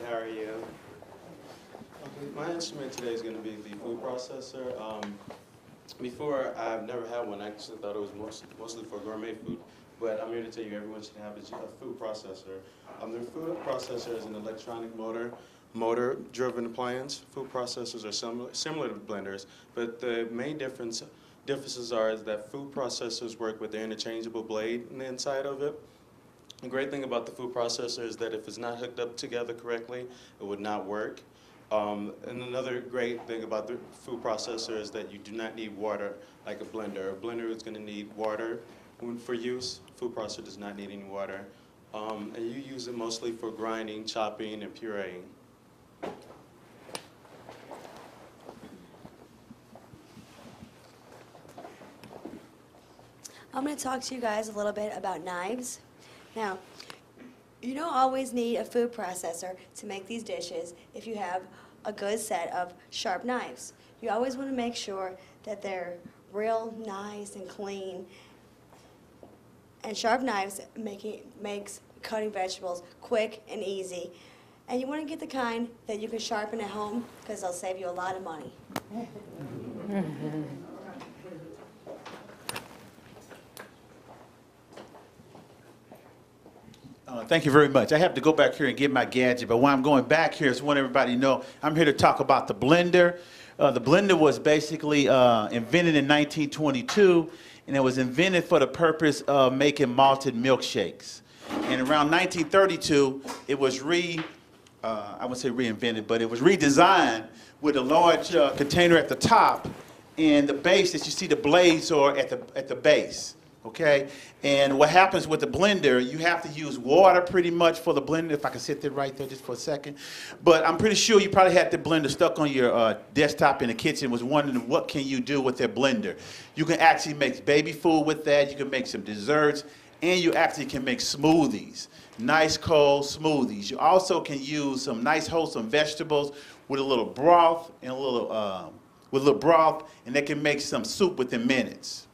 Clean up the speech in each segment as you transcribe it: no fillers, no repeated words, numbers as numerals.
how are you? Okay, my instrument today is going to be the food processor. Before, I've never had one. I actually thought it was mostly for gourmet food. But I'm here to tell you everyone should have a food processor. The food processor is an electronic motor-driven appliance. Food processors are similar to blenders, but the main differences are is that food processors work with the interchangeable blade in the inside of it. The great thing about the food processor is that if it's not hooked up together correctly, it would not work. And another great thing about the food processor is that you do not need water like a blender. A blender is going to need water for use. Food processor does not need any water. And you use it mostly for grinding, chopping, and pureeing. I'm going to talk to you guys a little bit about knives. Now, you don't always need a food processor to make these dishes if you have a good set of sharp knives. You always want to make sure that they're real nice and clean. And sharp knives makes cutting vegetables quick and easy. And you want to get the kind that you can sharpen at home because they'll save you a lot of money. Thank you very much. I have to go back here and get my gadget, but while I'm going back here, I just want everybody to know I'm here to talk about the blender. The blender was basically invented in 1922, and it was invented for the purpose of making malted milkshakes. And around 1932, it was I wouldn't say reinvented, but it was redesigned with a large container at the top, and the base that you see the blades are at the base. Okay, and what happens with the blender, you have to use water pretty much for the blender. If I can sit there right there just for a second. But I'm pretty sure you probably had the blender stuck on your desktop in the kitchen, was wondering what can you do with that blender. You can actually make baby food with that. You can make some desserts, and you actually can make smoothies, nice cold smoothies. You also can use some nice wholesome vegetables with a little broth and and they can make some soup within minutes.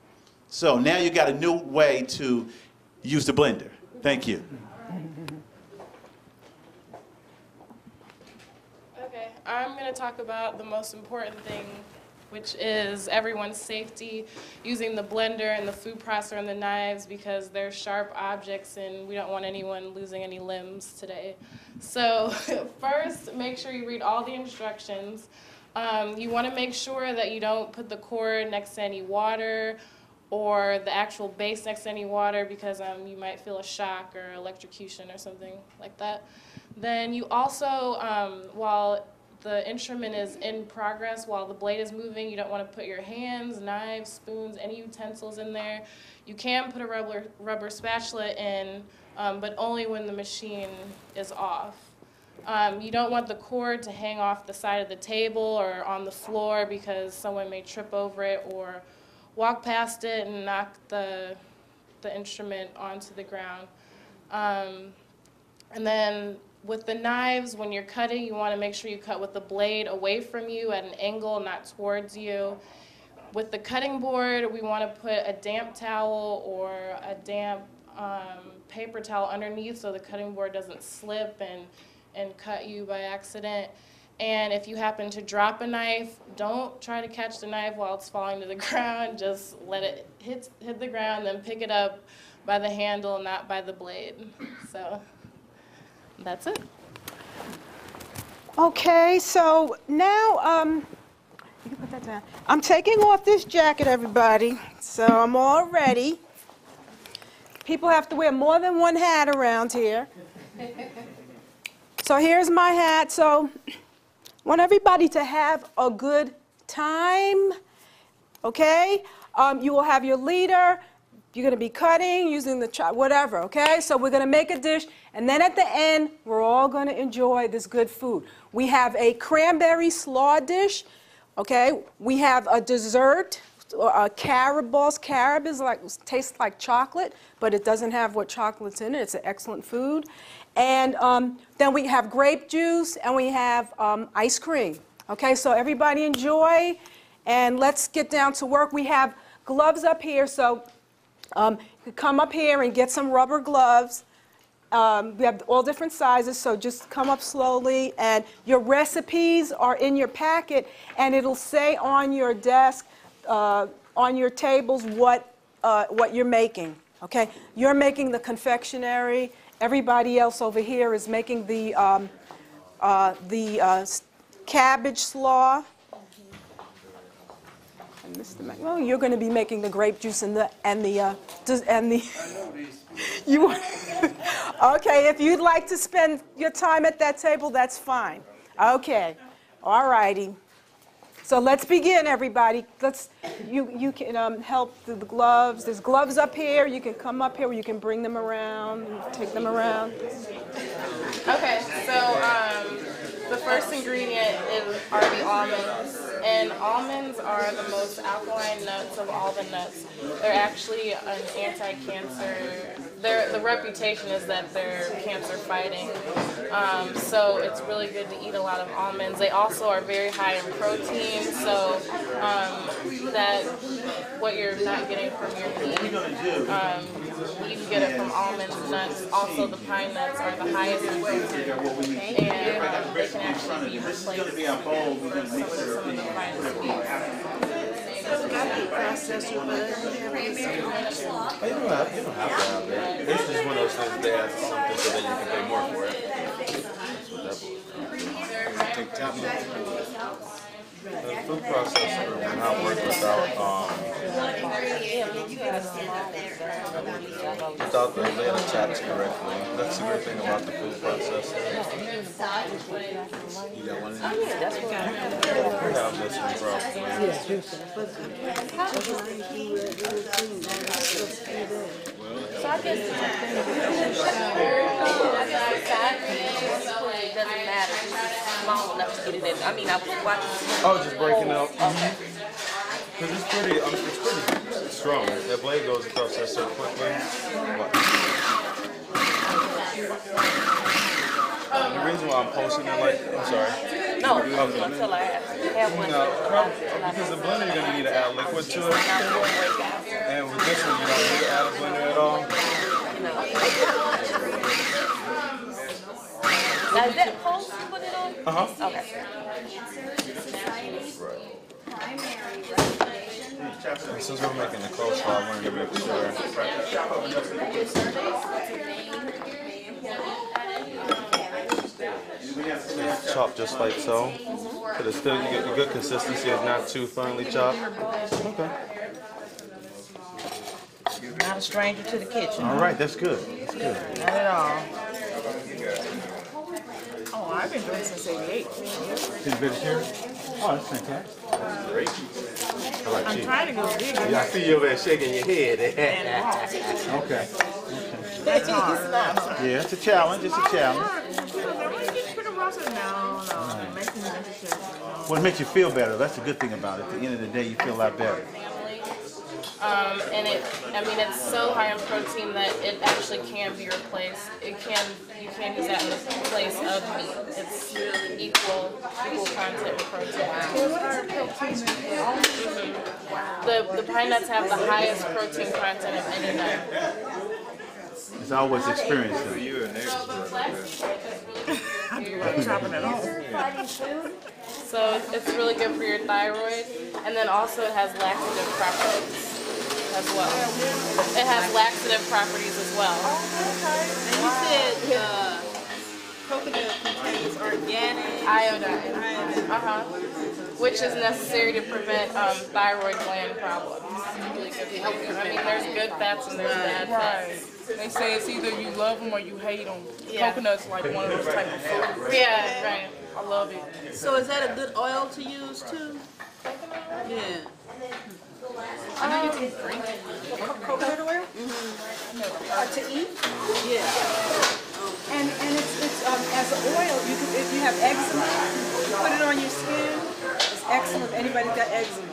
So now you got a new way to use the blender. Thank you. Okay, I'm going to talk about the most important thing, which is everyone's safety using the blender and the food processor and the knives because they're sharp objects and we don't want anyone losing any limbs today. So first, make sure you read all the instructions. You want to make sure that you don't put the cord next to any water or the actual base next to any water because you might feel a shock or electrocution or something like that. Then you also, while the instrument is in progress, while the blade is moving, you don't want to put your hands, knives, spoons, any utensils in there. You can put a rubber spatula in, but only when the machine is off. You don't want the cord to hang off the side of the table or on the floor because someone may trip over it or walk past it and knock the instrument onto the ground. And then with the knives, when you're cutting, you want to make sure you cut with the blade away from you at an angle, not towards you. With the cutting board, we want to put a damp towel or a damp paper towel underneath so the cutting board doesn't slip and cut you by accident. And if you happen to drop a knife, don't try to catch the knife while it's falling to the ground. Just let it hit the ground, then pick it up by the handle, not by the blade. So that's it. Okay, so now you can put that down. I'm taking off this jacket, everybody. So I'm all ready. People have to wear more than one hat around here. So here's my hat. So I want everybody to have a good time, okay? You will have your leader. You're going to be cutting, using the whatever, okay? So we're going to make a dish, and then at the end, we're all going to enjoy this good food. We have a cranberry slaw dish, okay? We have a dessert, carob balls. Carob is tastes like chocolate, but it doesn't have what chocolate's in it. It's an excellent food. And then we have grape juice, and we have ice cream. Okay, so everybody enjoy, and let's get down to work. We have gloves up here, so you come up here and get some rubber gloves. We have all different sizes, so just come up slowly. And your recipes are in your packet, and it'll say on your desk, on your tables, what you're making. Okay, you're making the confectionery. Everybody else over here is making the cabbage slaw. And Mr. Well, you're going to be making the grape juice and the you want okay, if you'd like to spend your time at that table, that's fine. Okay, all righty. So let's begin, everybody. You can help the gloves. There's gloves up here. You can come up here, or you can bring them around, take them around. Okay, so the first ingredient are the almonds. And almonds are the most alkaline nuts of all the nuts. They're actually an anti-cancer. The reputation is that they're cancer fighting. So it's really good to eat a lot of almonds. They also are very high in protein, so that what you're not getting from your meat, you can get it from almonds, nuts. Also, the pine nuts are the highest in protein, and they can actually be replaced with some of the finest meats. You don't have to have it. It's just one of those things they add something so that you can pay more for it. That's what that the food processor will not work without the lid attached correctly. That's the good thing about the food processor. You got one? Oh yeah, that's what I have this one probably. So I guess it doesn't matter. It's small enough to get it in. I mean, I was watching. Oh, just breaking out. Okay. Because it's pretty strong. That blade goes across that so quickly. The reason why I'm posting it like, I'm sorry. No, until I have one. No, because the blender you're gonna need to add liquid to it. And with this one, you don't need to add a blender at all. Now, is that post you put it on? Uh-huh. Okay. Since we're making the coleslaw, I wanted to make sure. It's chopped just like so. But it's still, you get the good consistency. It's not too finely chopped. Okay. Not a stranger to the kitchen. All right, that's good. That's good. Not at all. Oh, I've been doing it since '88. Been vegetarian? Oh, that's fantastic. Great. I'm trying to go bigger. Yeah, I see you over there shaking your head. Okay. That's hard. Yeah, it's a challenge. It's a challenge. What makes you feel better? That's the good thing about it. At the end of the day, you feel a lot better. And it's so high in protein that it actually can be replaced. You can use that in place of meat. It's equal content of protein. The pine nuts have the highest protein content of any nut. It's always experienced. So it's really good for your thyroid, and then also it has laxative properties as well. It has laxative properties as well. And you said coconut contains organic Iodine. Which is necessary to prevent thyroid gland problems. Really good for you. I mean, there's good fats and there's bad fats. They say it's either you love them or you hate them. Yeah. Coconut's like one of those type of foods. Yeah, right. I love it. So is that a good oil to use too? Yeah. I know you can drink coconut oil to eat. Yeah. And it's as an oil. You can, if you have eczema, put it on your skin. It's excellent if anybody's got eczema.